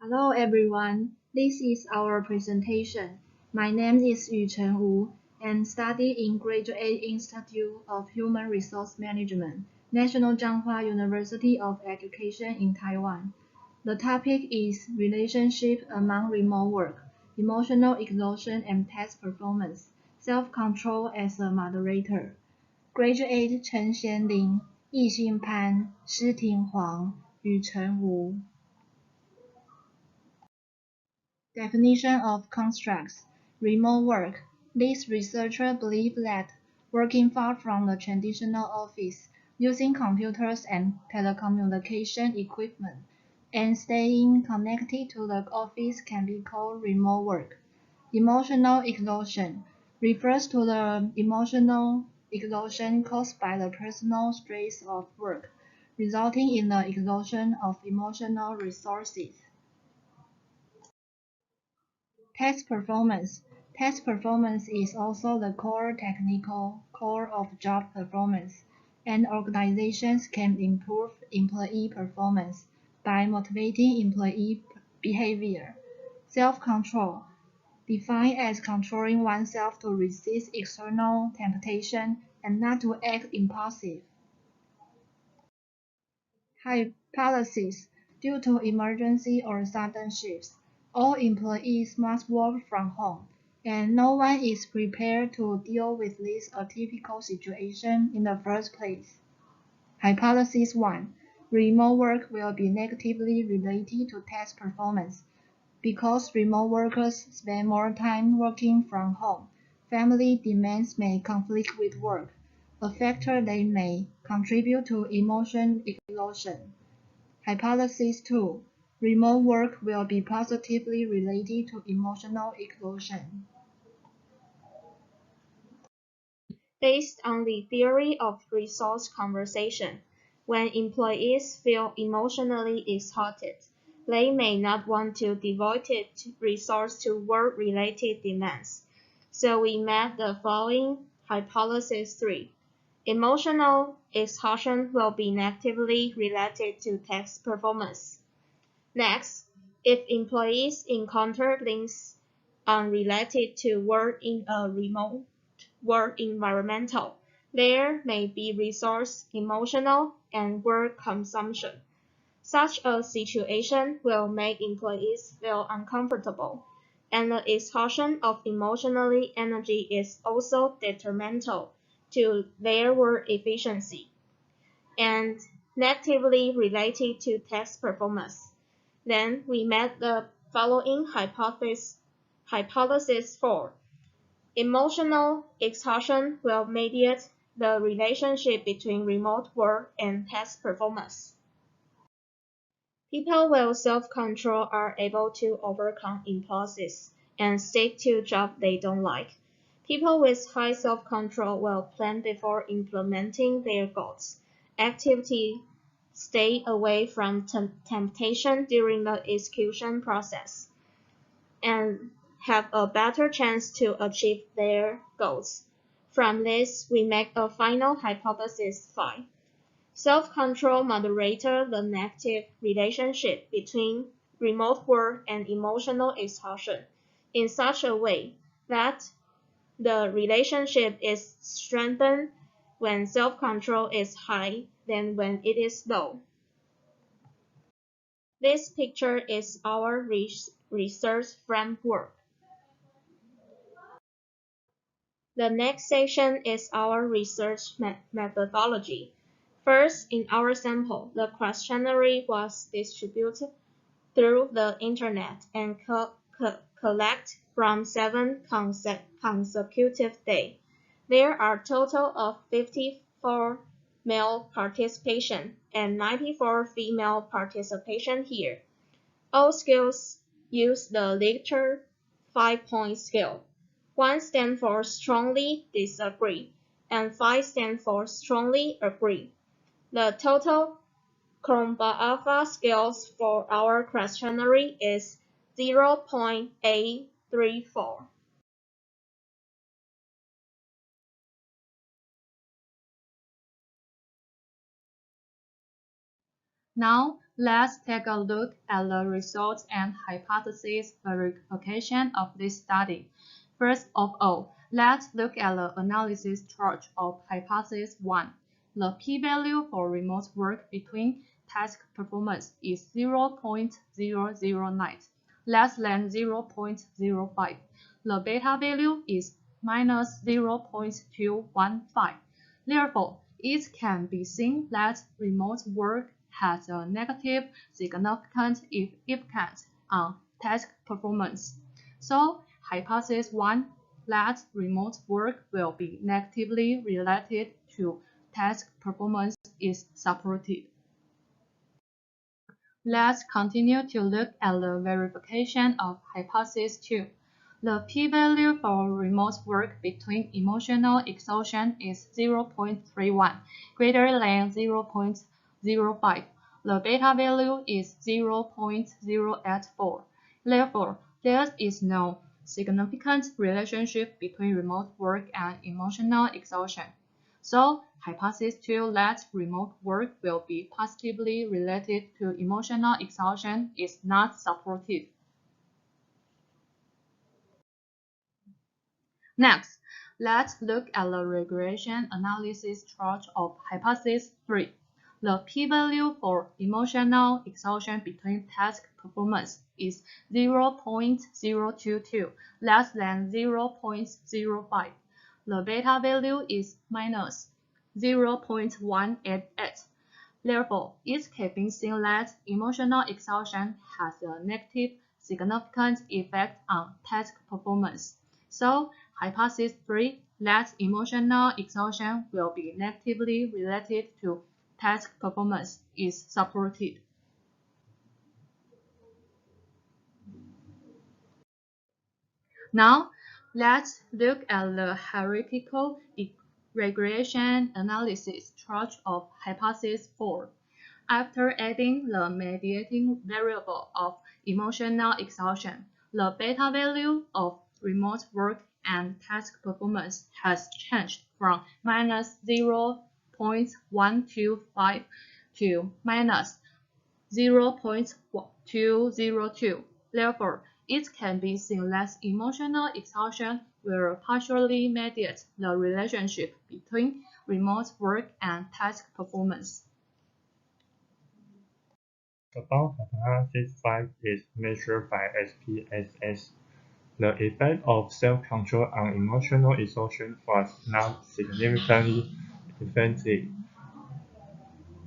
Hello everyone, this is our presentation. My name is Yu-Cheng Wu and study in Graduate Institute of Human Resource Management, National Changhua University of Education in Taiwan. The topic is relationship among remote work, emotional exhaustion and task performance, self-control as a moderator. Graduate Chen Xianling, Yixin Pan, Shiting Huang, Yu-Cheng Wu. Definition of constructs. Remote work. These researchers believe that working far from the traditional office, using computers and telecommunication equipment, and staying connected to the office can be called remote work. Emotional exhaustion refers to the emotional exhaustion caused by the personal stress of work, resulting in the exhaustion of emotional resources. Task performance. Task performance is also the technical core of job performance, and organizations can improve employee performance by motivating employee behavior. Self-control, defined as controlling oneself to resist external temptation and not to act impulsive. Hypothesis. Due to emergency or sudden shifts, all employees must work from home, and no one is prepared to deal with this atypical situation in the first place. Hypothesis 1. Remote work will be negatively related to task performance. Because remote workers spend more time working from home, family demands may conflict with work, a factor that may contribute to emotion exhaustion. Hypothesis 2. Remote work will be positively related to emotional exhaustion. Based on the theory of resource conservation, when employees feel emotionally exhausted, they may not want to devote resources to work-related demands. So we made the following hypothesis 3. Emotional exhaustion will be negatively related to task performance. Next, if employees encounter things unrelated to work in a remote work environment, there may be resource, emotional, and work consumption. Such a situation will make employees feel uncomfortable, and the exhaustion of emotional energy is also detrimental to their work efficiency and negatively related to task performance. Then we made the following hypothesis 4. Emotional exhaustion will mediate the relationship between remote work and task performance. People with self-control are able to overcome impulses and stick to jobs they don't like. People with high self-control will plan before implementing their goals. Activity stay away from temptation during the execution process, and have a better chance to achieve their goals. From this, we make a final hypothesis 5. Self-control moderator the negative relationship between remote work and emotional exhaustion in such a way that the relationship is strengthened when self-control is high than when it is low. This picture is our research framework. The next section is our research methodology. First, in our sample, the questionnaire was distributed through the internet and collect from 7 consecutive days. There are a total of 54 male participation and 94 female participation here. All skills use the Likert 5-point scale. 1 stands for strongly disagree, and 5 stands for strongly agree. The total Chromba-Alpha scales for our questionnaire is 0.834. Now, Let's take a look at the results and hypothesis verification of this study. First of all, let's look at the analysis chart of hypothesis 1. The p-value for remote work between task performance is 0.009, less than 0.05. The beta value is minus 0.215. Therefore, it can be seen that remote work has a negative significant effect on task performance. So, hypothesis 1 that remote work will be negatively related to task performance is supported. Let's continue to look at the verification of hypothesis 2. The p-value for remote work between emotional exhaustion is 0.31, greater than 0.05. The beta value is 0.084. Therefore, there is no significant relationship between remote work and emotional exhaustion. So, hypothesis 2 that remote work will be positively related to emotional exhaustion is not supported. Next, let's look at the regression analysis chart of hypothesis 3. The p-value for emotional exhaustion between task performance is 0.022, less than 0.05. The beta value is minus 0.188. Therefore, it can be seen that emotional exhaustion has a negative significant effect on task performance. So, hypothesis 3 that emotional exhaustion will be negatively related to task performance is supported. Now, let's look at the hierarchical regression analysis chart of hypothesis 4. After adding the mediating variable of emotional exhaustion, the beta value of remote work and task performance has changed from minus 0.125 to minus 0.202. Therefore, it can be seen that emotional exhaustion will partially mediate the relationship between remote work and task performance. About hypothesis 5 is measured by SPSS. The effect of self-control on emotional exhaustion was not significantly effective.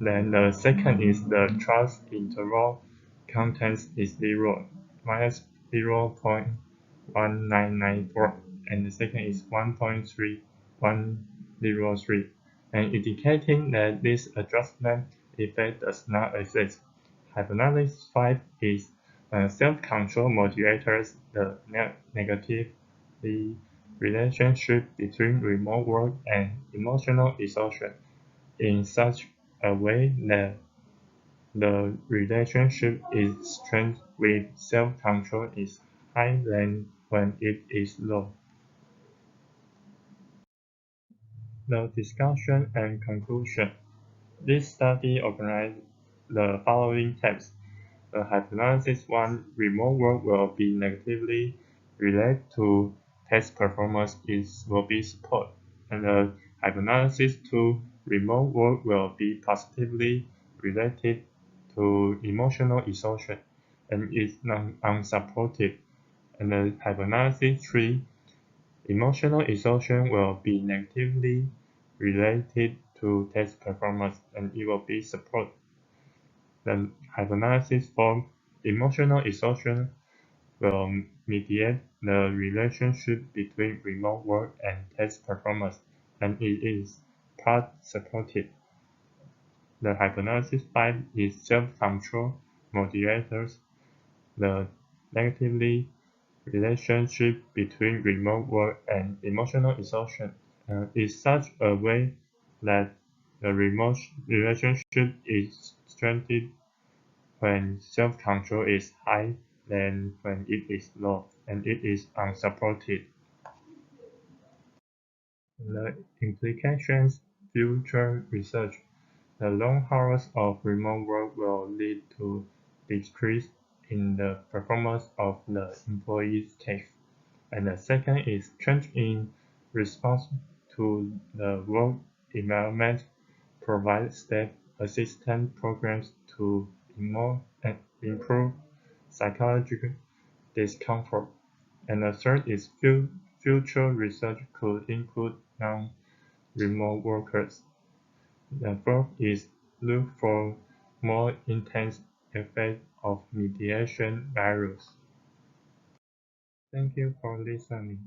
Then the second is the trust interval content is 0, minus 0.1994, and the second is 1.3103, and indicating that this adjustment effect does not exist. Hypothesis 5 is self-control moderators the negative relationship between remote work and emotional exhaustion in such a way that the relationship is strength with self-control is high than when it is low. The discussion and conclusion. This study organized the following steps. The hypothesis 1 remote work will be negatively related to test performance will be supported, and the hypothesis 2 remote work will be positively related to emotional exhaustion and is unsupported, and the hypothesis 3 emotional exhaustion will be negatively related to test performance and it will be supported. The hypothesis 4 emotional exhaustion will mediate the relationship between remote work and test performance, and it is part supported. The hypothesis 5 is self-control moderators. The negatively relationship between remote work and emotional exhaustion is such a way that the remote relationship is strengthened when self-control is high than when it is low, and it is unsupported. The implications, future research. The long hours of remote work will lead to decrease in the performance of the employee's tasks. And the second is change in response to the work environment. Provide step assistance programs to improve psychological discomfort. And the third is future research could include non-remote workers. The fourth is look for more intense effects of mediation values. Thank you for listening.